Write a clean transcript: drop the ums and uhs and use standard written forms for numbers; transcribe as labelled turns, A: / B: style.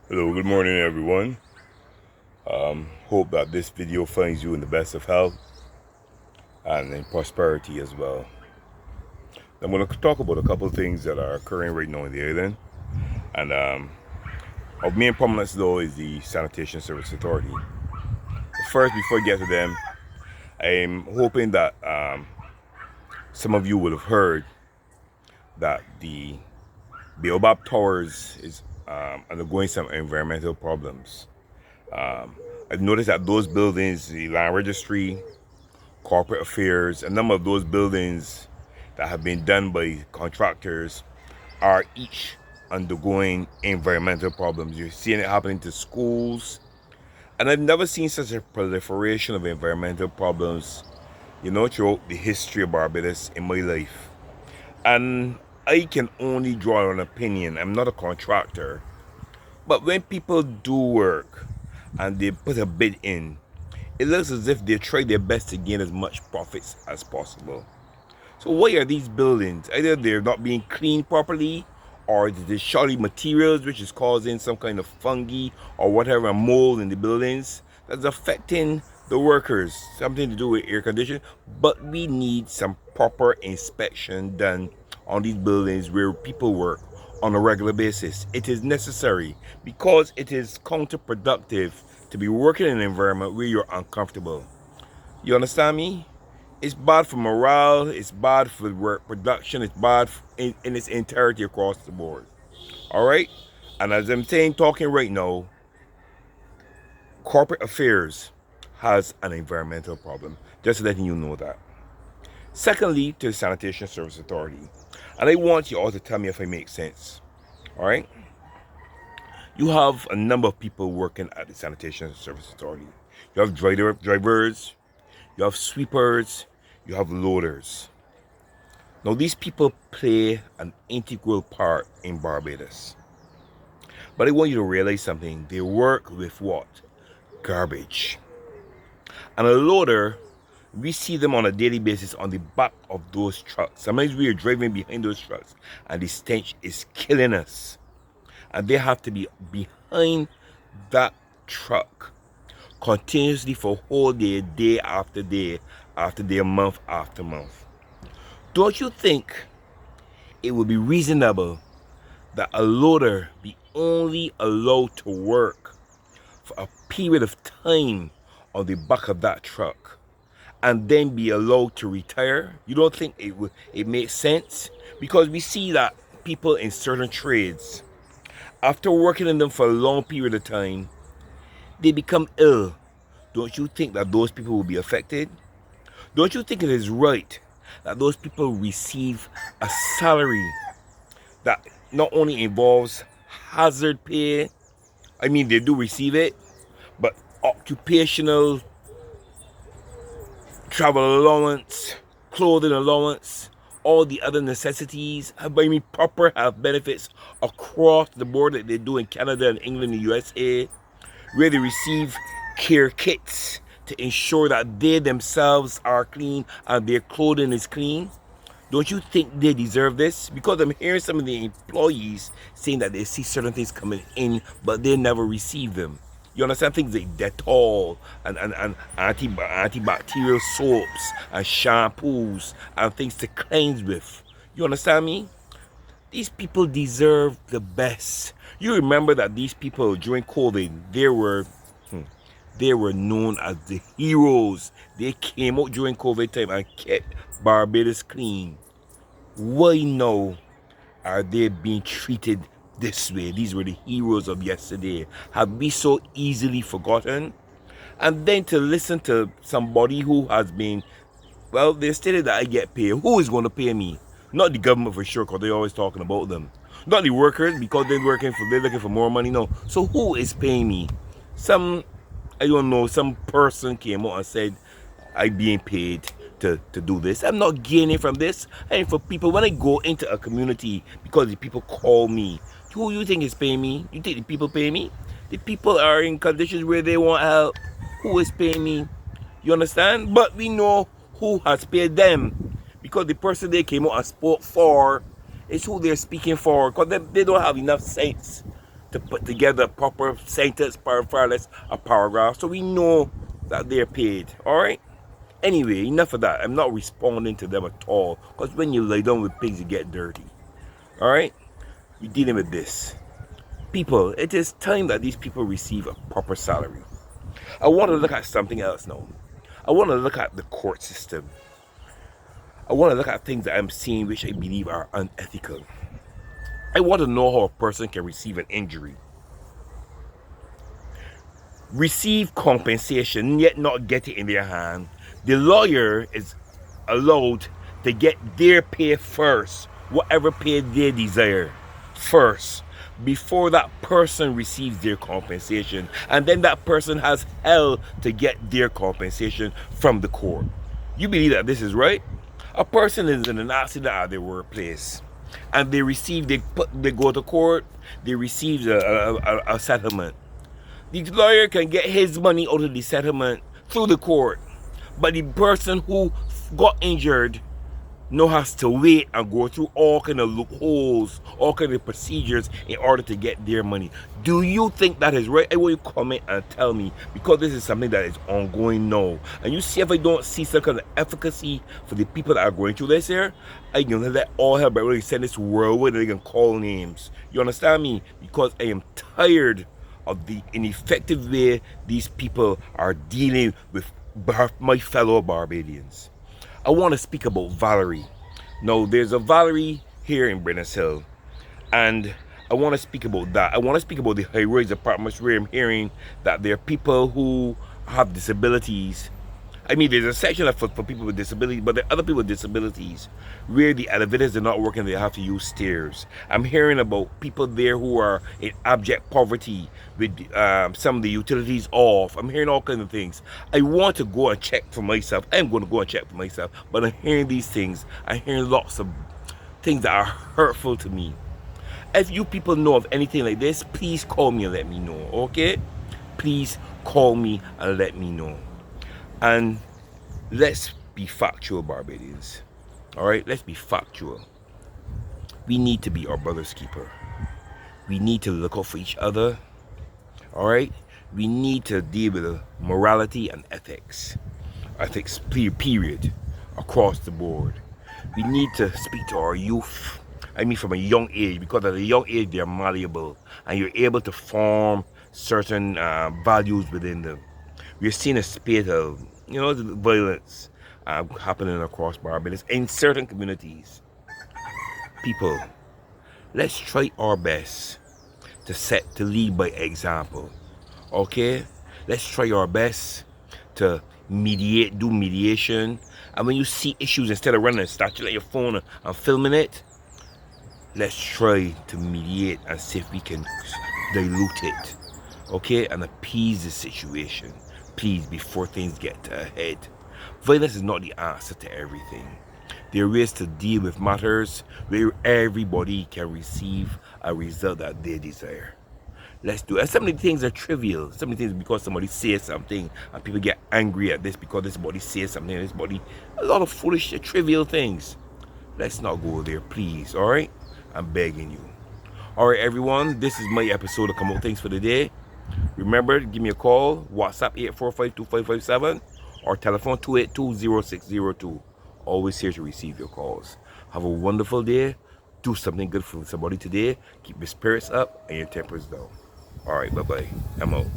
A: Hello, good morning everyone. Hope that this video finds you in the best of health and in prosperity as well. I'm going to talk about a couple of things that are occurring right now in the island. And of main prominence though is the Sanitation Service Authority. But first, before I get to them, I'm hoping that some of you would have heard that the Baobab Towers is undergoing some environmental problems. I've noticed that those buildings, the land registry, corporate affairs, a number of those buildings that have been done by contractors are each undergoing environmental problems. You're seeing it happening to schools, and I've never seen such a proliferation of environmental problems, throughout the history of Barbados in my life. And I can only draw an opinion. I'm not a contractor, but when people do work and they put a bid in, it looks as if they try their best to gain as much profits as possible. So why are these buildings? Either they're not being cleaned properly, or the shoddy materials which is causing some kind of fungi or whatever mold in the buildings that's affecting the workers. Something to do with air conditioning. But we need some proper inspection done on these buildings where people work on a regular basis. It is necessary because it is counterproductive to be working in an environment where you're uncomfortable. You understand me? It's bad for morale, it's bad for work production, it's bad in its entirety across the board. All right? And as I'm saying, talking right now, corporate affairs has an environmental problem. Just letting you know that. Secondly, to the Sanitation Service Authority. And I want you all to tell me if I make sense. All right? You have a number of people working at the Sanitation Service Authority. You have drivers, you have sweepers, you have loaders. Now these people play an integral part in Barbados. But I want you to realize something. They work with what? Garbage. And a loader, we see them on a daily basis on the back of those trucks. Sometimes we are driving behind those trucks and the stench is killing us. And they have to be behind that truck continuously for whole day after day, month after month. Don't you think it would be reasonable that a loader be only allowed to work for a period of time on the back of that truck and then be allowed to retire? You don't think it makes sense? Because we see that people in certain trades, after working in them for a long period of time, they become ill. Don't you think that those people will be affected? Don't you think it is right that those people receive a salary that not only involves hazard pay, I mean they do receive it, but occupational travel allowance, clothing allowance, all the other necessities, proper health benefits across the board that they do in Canada and England and USA, where they receive care kits to ensure that they themselves are clean and their clothing is clean. Don't you think they deserve this? Because I'm hearing some of the employees saying that they see certain things coming in, but they never receive them. You understand, things like Dettol and antibacterial soaps and shampoos and things to cleanse with. You understand me? These people deserve the best. You remember that these people during COVID, they were known as the heroes. They came out during COVID time and kept Barbados clean. Why now are they being treated this way? These were the heroes of yesterday. Have we so easily forgotten? And then to listen to somebody who has been, well, they stated that I get paid. Who is going to pay me? Not the government for sure, because they're always talking about them. Not the workers, because they're looking for more money. No. So who is paying me? I don't know, some person came out and said I'm being paid to do this. I'm not gaining from this. And for people, when I go into a community, because the people call me, who you think is paying me? You think the people pay me? The people are in conditions where they want help. Who is paying me? You understand? But we know who has paid them, because the person they came out and spoke for is who they're speaking for, because they don't have enough sense to put together proper sentence, paragraphs, a paragraph, so we know that they're paid. All right. Anyway, enough of that. I'm not responding to them at all, because when you lay down with pigs, you get dirty. All right. We're dealing with this. People, it is time that these people receive a proper salary. I want to look at something else now. I want to look at the court system. I want to look at things that I'm seeing which I believe are unethical. I want to know how a person can receive an injury, receive compensation, yet not get it in their hand. The lawyer is allowed to get their pay first, whatever pay they desire first, before that person receives their compensation. And then that person has hell to get their compensation from the court. You believe that this is right? A person is in an accident at their workplace, and they go to court, they receive a settlement. The lawyer can get his money out of the settlement through the court, but the person who got injured now has to wait and go through all kind of loopholes, all kind of procedures in order to get their money. Do you think that is right? I want you to comment and tell me, because this is something that is ongoing now. And you see, if I don't see some kind of efficacy for the people that are going through this here, I'm gonna let all hell break loose, send this world where they can call names. You understand me? Because I am tired of the ineffective way these people are dealing with my fellow Barbadians. I want to speak about Valerie. Now, there's a Valerie here in Brennan's Hill, and I want to speak about that. I want to speak about the high-rise apartments where I'm hearing that there are people who have disabilities. I mean, there's a section for people with disabilities, but there are other people with disabilities where the elevators are not working, they have to use stairs. I'm hearing about people there who are in abject poverty with some of the utilities off. I'm hearing all kinds of things. I want to go and check for myself. I'm going to go and check for myself, but I'm hearing these things. I'm hearing lots of things that are hurtful to me. If you people know of anything like this, please call me and let me know, okay? Please call me and let me know. And let's be factual, Barbadians. All right, let's be factual. We need to be our brother's keeper. We need to look out for each other. All right, we need to deal with morality and ethics. Ethics, period, across the board. We need to speak to our youth. I mean, from a young age, because at a young age they're malleable, and you're able to form certain values within them. We're seeing a spate of, the violence happening across Barbados in certain communities. People, let's try our best to lead by example. Okay? Let's try our best to do mediation. And when you see issues, instead of running and starting at your phone and filming it, let's try to mediate and see if we can dilute it. Okay? And appease the situation. Please, before things get ahead. Violence is not the answer to everything. There are ways to deal with matters where everybody can receive a result that they desire. Let's do it. And some of the things are trivial. Some of the things because somebody says something and people get angry at this because this body says something and this body. A lot of foolish, trivial things. Let's not go there, please. All right? I'm begging you. All right, everyone. This is my episode of Come Out Things for the day. Remember, give me a call, WhatsApp 845-2557 or telephone 282-0602. Always here to receive your calls. Have a wonderful day. Do something good for somebody today. Keep your spirits up and your tempers down. All right, bye-bye. I'm out.